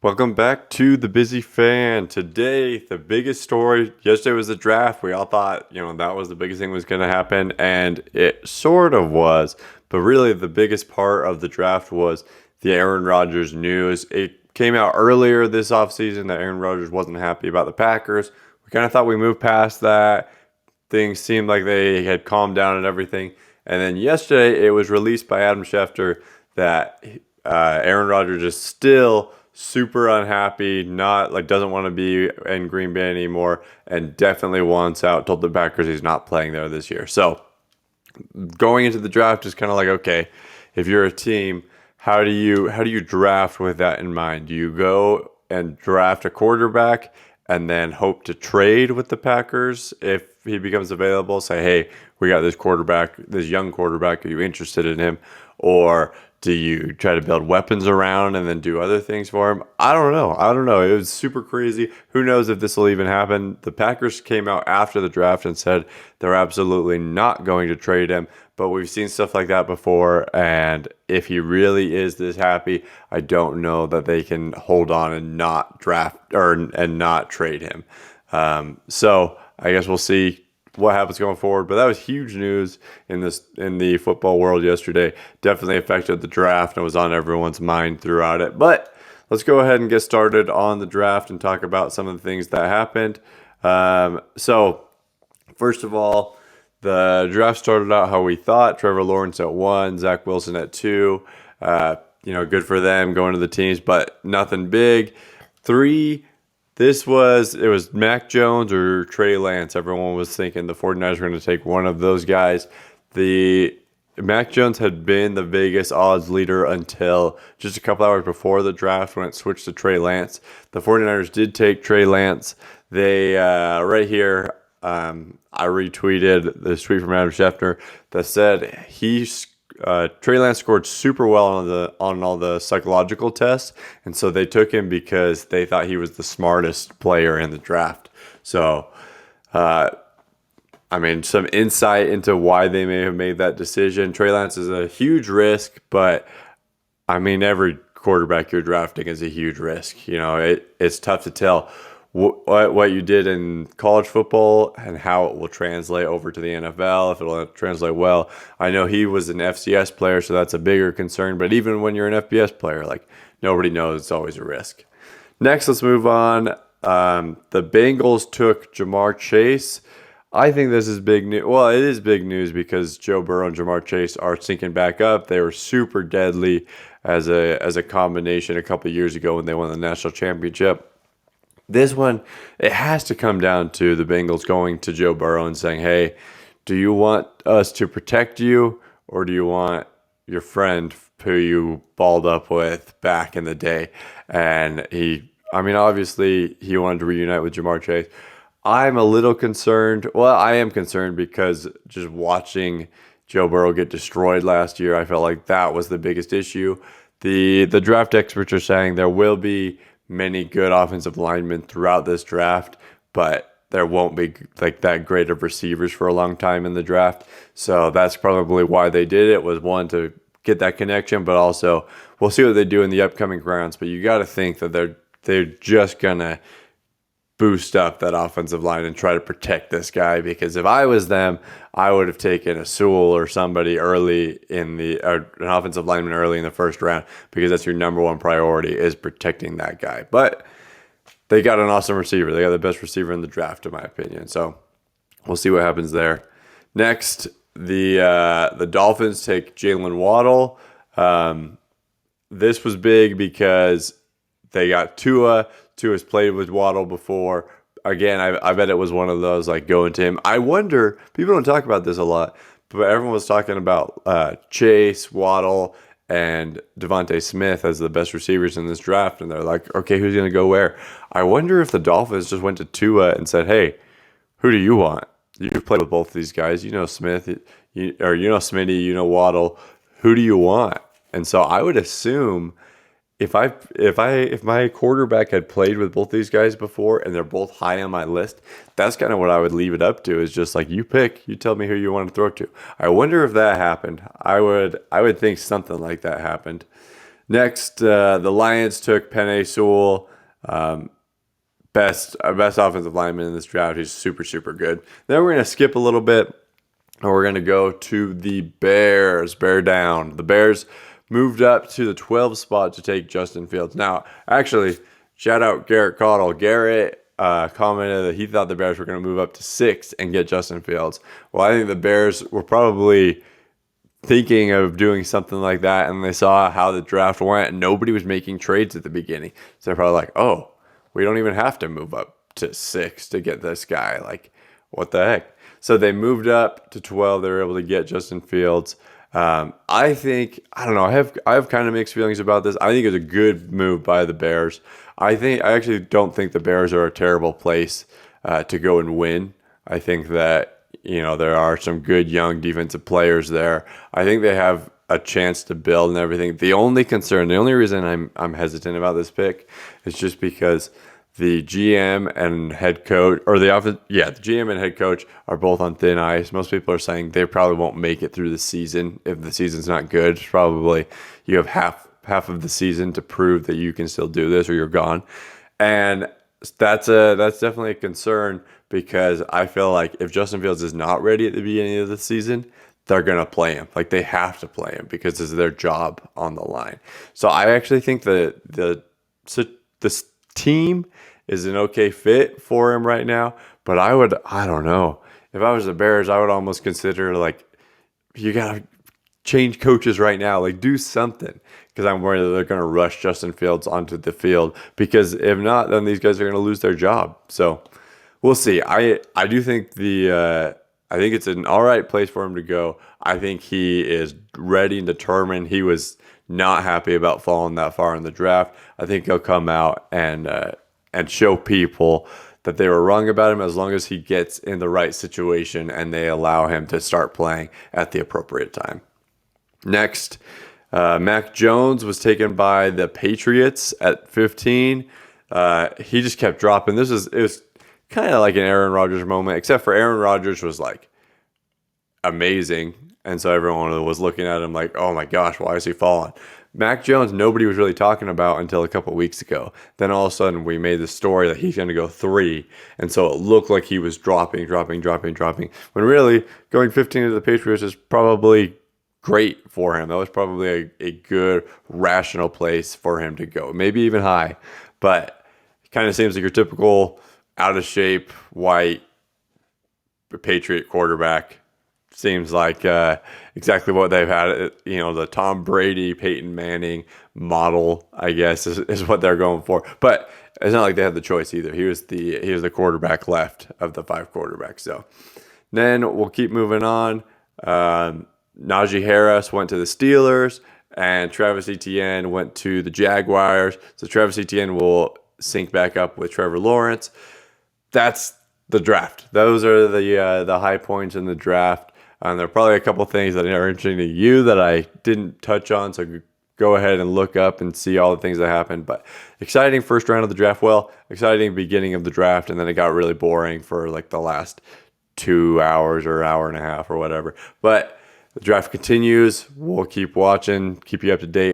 Welcome back to the Busy Fan. Today, the biggest story. Yesterday was the draft. We all thought, that was the biggest thing was going to happen, and it sort of was. But really, the biggest part of the draft was the Aaron Rodgers news. It came out earlier this offseason that Aaron Rodgers wasn't happy about the Packers. We kind of thought we moved past that. Things seemed like they had calmed down and everything. And then yesterday, it was released by Adam Schefter that Aaron Rodgers is still super unhappy, not like doesn't want to be in Green Bay anymore, and definitely wants out. Told the Packers he's not playing there this year. So going into the draft is kind of like, okay, if you're a team, how do you draft with that in mind? Do you go and draft a quarterback and then hope to trade with the Packers if he becomes available? Say, hey, we got this quarterback, this young quarterback. Are you interested in him? Or do you try to build weapons around and then do other things for him? I don't know. It was super crazy. Who knows if this will even happen? The Packers came out after the draft and said they're absolutely not going to trade him. But we've seen stuff like that before. And if he really is this happy, I don't know that they can hold on and not draft and not trade him. So I guess we'll see what happens going forward. But that was huge news in the football world yesterday. Definitely affected the draft and was on everyone's mind throughout it. But let's go ahead and get started on the draft and talk about some of the things that happened. So first of all, the draft started out how we thought. Trevor Lawrence at 1, Zach Wilson at 2. Good for them going to the teams, but nothing big. 3, it was Mac Jones or Trey Lance. Everyone was thinking the 49ers were going to take one of those guys. The Mac Jones had been the Vegas odds leader until just a couple hours before the draft when it switched to Trey Lance. The 49ers did take Trey Lance. They, right here, I retweeted this tweet from Adam Schefter that said Trey Lance scored super well on all the psychological tests, and so they took him because they thought he was the smartest player in the draft. So, some insight into why they may have made that decision. Trey Lance is a huge risk, but every quarterback you're drafting is a huge risk. It's tough to tell what you did in college football and how it will translate over to the NFL, if it'll translate well. I know he was an FCS player, so that's a bigger concern. But even when you're an FBS player, nobody knows, it's always a risk. Next, let's move on. The Bengals took Jamar Chase. I think this is big news. Well, it is big news because Joe Burrow and Jamar Chase are syncing back up. They were super deadly as a combination a couple of years ago when they won the national championship. This one, it has to come down to the Bengals going to Joe Burrow and saying, hey, do you want us to protect you, or do you want your friend who you balled up with back in the day? And obviously he wanted to reunite with Jamar Chase. I'm a little concerned. Well, I am concerned because just watching Joe Burrow get destroyed last year, I felt like that was the biggest issue. The draft experts are saying there will be many good offensive linemen throughout this draft, but there won't be that great of receivers for a long time in the draft. So that's probably why they did it, was one, to get that connection, but also we'll see what they do in the upcoming rounds. But you got to think that they're just gonna boost up that offensive line and try to protect this guy, because if I was them, I would have taken a Sewell or somebody early an offensive lineman early in the first round, because that's your number one priority, is protecting that guy. But they got an awesome receiver. They got the best receiver in the draft, in my opinion. So we'll see what happens there. Next, the Dolphins take Jalen Waddle. This was big because they got Tua. Tua's played with Waddle before. Again, I bet it was one of those going to him. I wonder, people don't talk about this a lot, but everyone was talking about Chase, Waddle, and Devontae Smith as the best receivers in this draft. And they're like, okay, who's going to go where? I wonder if the Dolphins just went to Tua and said, hey, who do you want? You've played with both of these guys. You know Smith, Smitty, Waddle. Who do you want? And so I would assume if my quarterback had played with both these guys before and they're both high on my list, that's kind of what I would leave it up to, is just you pick, you tell me who you want to throw to. I wonder if that happened. I would think something like that happened. Next, the Lions took Penei Sewell, best offensive lineman in this draft. He's super, super good. Then we're going to skip a little bit, and we're going to go to the Bears. Bear down. The Bears moved up to the 12 spot to take Justin Fields. Now, actually, shout out Garrett Caudill. Garrett commented that he thought the Bears were going to move up to 6 and get Justin Fields. Well, I think the Bears were probably thinking of doing something like that, and they saw how the draft went, and nobody was making trades at the beginning. So they're probably like, oh, we don't even have to move up to 6 to get this guy. Like, what the heck? So they moved up to 12. They were able to get Justin Fields. I think, I don't know, I have kind of mixed feelings about this. I think it's a good move by the Bears. I actually don't think the Bears are a terrible place to go and win. I think that, there are some good young defensive players there. I think they have a chance to build and everything. The only reason I'm hesitant about this pick is just because the GM and head coach, or the GM and head coach are both on thin ice. Most people are saying they probably won't make it through the season. If the season's not good, probably you have half of the season to prove that you can still do this, or you're gone. And that's definitely a concern, because I feel like if Justin Fields is not ready at the beginning of the season, they're going to play him. Like, they have to play him because it's their job on the line. So I actually think this team is an okay fit for him right now. But I don't know. If I was the Bears, I would almost consider, like, you got to change coaches right now. Like, do something, because I'm worried that they're going to rush Justin Fields onto the field, because if not, then these guys are going to lose their job. So we'll see. I do think I think it's an all right place for him to go. I think he is ready and determined. He was not happy about falling that far in the draft. I think he'll come out and show people that they were wrong about him, as long as he gets in the right situation and they allow him to start playing at the appropriate time. Next, Mac Jones was taken by the Patriots at 15. He just kept dropping. It was kind of like an Aaron Rodgers moment, except for Aaron Rodgers was like amazing, and so everyone was looking at him like, oh my gosh, why is he falling? Mac Jones, nobody was really talking about until a couple weeks ago. Then all of a sudden we made the story that he's going to go 3, and so it looked like he was dropping, when really going 15 to the Patriots is probably great for him. That was probably a good, rational place for him to go, maybe even high, but it kind of seems like your typical out of shape white Patriot quarterback. Seems like exactly what they've had. The Tom Brady, Peyton Manning model, I guess, is what they're going for. But it's not like they had the choice either. He was the quarterback left of the 5 quarterbacks. So then we'll keep moving on. Najee Harris went to the Steelers, and Travis Etienne went to the Jaguars. So Travis Etienne will sync back up with Trevor Lawrence. That's the draft. Those are the high points in the draft. And there are probably a couple things that are interesting to you that I didn't touch on, so go ahead and look up and see all the things that happened. But exciting first round of the draft. Well, exciting beginning of the draft, and then it got really boring for like the last 2 hours or hour and a half or whatever. But the draft continues. We'll keep watching, keep you up to date.